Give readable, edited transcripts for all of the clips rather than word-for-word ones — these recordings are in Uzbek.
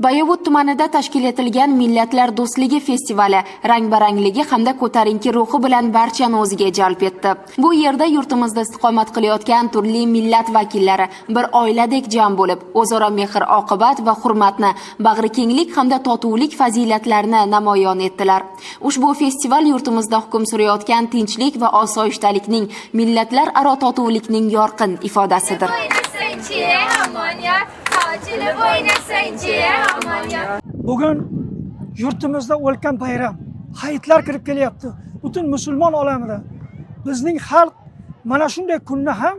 Bayovut tumanida tashkil etilgan Millatlar do'stligi festivali rang-barangligi hamda ko'tarinki ruhi bilan barchani o'ziga jalb etdi. Bu yerda yurtimizda istiqomat qilayotgan turli millat vakillari bir oiladek jam bo'lib, o'zaro mehr-oqibat va hurmatni, bag'rikenglik hamda totuvlik fazilatlarini namoyon etdilar. Ushbu festival yurtimizda hukm surayotgan tinchlik va osoyishtalikning, millatlar aro totuvlikning yorqin ifodasidir. Bugun yurtimizda ulkan bayram, hayitlar kirib kelyapti. Butun musulmon olamida bizning xalq mana shunday kunni ham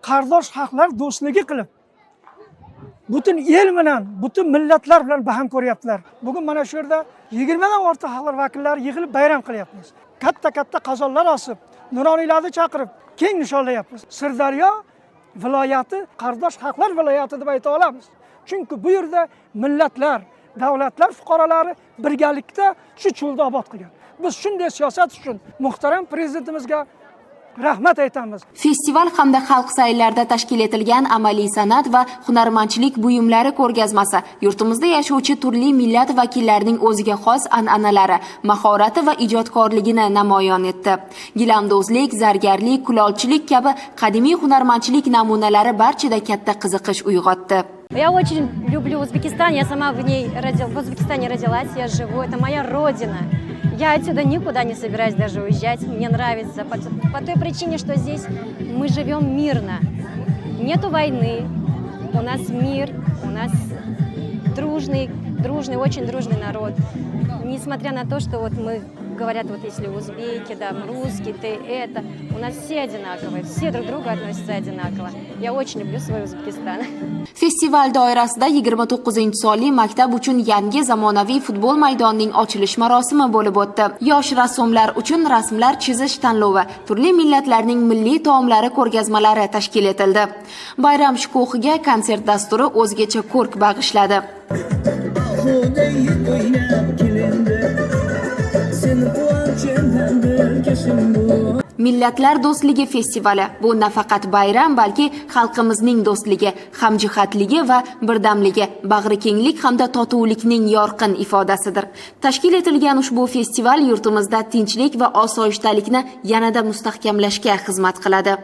qardosh xalqlar do'stligi qilib, butun el bilan, butun millatlar bilan baham ko'ryaptilar. Bugun mana shu yerda 20 dan ortiq xalqlar vakillari yig'ilib bayram qilyapmiz. Katta qazonlar osib, nuroniylarni chaqirib, keng nishonlayapmiz. Sirdaryo viloyati qardosh xalqlar viloyati deb ayta olamiz. Chunki bu yerda millatlar, davlatlar fuqarolari birgalikda shu cho'lda obod qilgan. Biz shunday siyosat uchun muhtaram prezidentimizga rahmat aytamiz. Festival hamda xalq sayillarida tashkil etilgan amaliy san'at va hunarmandchilik buyumlari ko'rgazmasi yurtimizda yashovchi turli millat vakillarining o'ziga xos an'analari, mahorati va ijodkorligini namoyon etdi. Gilamdozlik, zargarlik, kulolchilik kabi qadimiy hunarmandchilik namunalari barchada katta qiziqish uyg'otdi. Я очень люблю Узбекистан, я сама в Узбекистане родилась, я живу, это моя родина. Я отсюда никуда не собираюсь даже уезжать, мне нравится, по той причине, что здесь мы живем мирно. Нету войны, у нас мир, у нас дружный, очень дружный народ. Несмотря на то, что вот мы говорят, вот если узбеки, да, русский, ты это, у нас все одинаковые, все друг к другу относятся одинаково. Я очень люблю свой Узбекистан. Festival doirasida 29-sonli maktab uchun yangi zamonaviy futbol maydonining ochilish marosimi bo'lib o'tdi. Yosh rassomlar uchun rasmlar chizish tanlovi, turli millatlarning milliy taomlari ko'rgazmalari tashkil etildi. Bayram shukuhiga konsert dasturi o'zgacha ko'rk bag'ishladi. Millatlar do'stligi festivali bu nafaqat bayram, balki xalqimizning do'stligi, hamjihatligi va birdamligi, bag'rikenglik hamda totuvlikning yorqin ifodasidir. Tashkil etilgan ushbu festival yurtimizda tinchlik va osoyishtalikni yanada mustahkamlashga xizmat qiladi.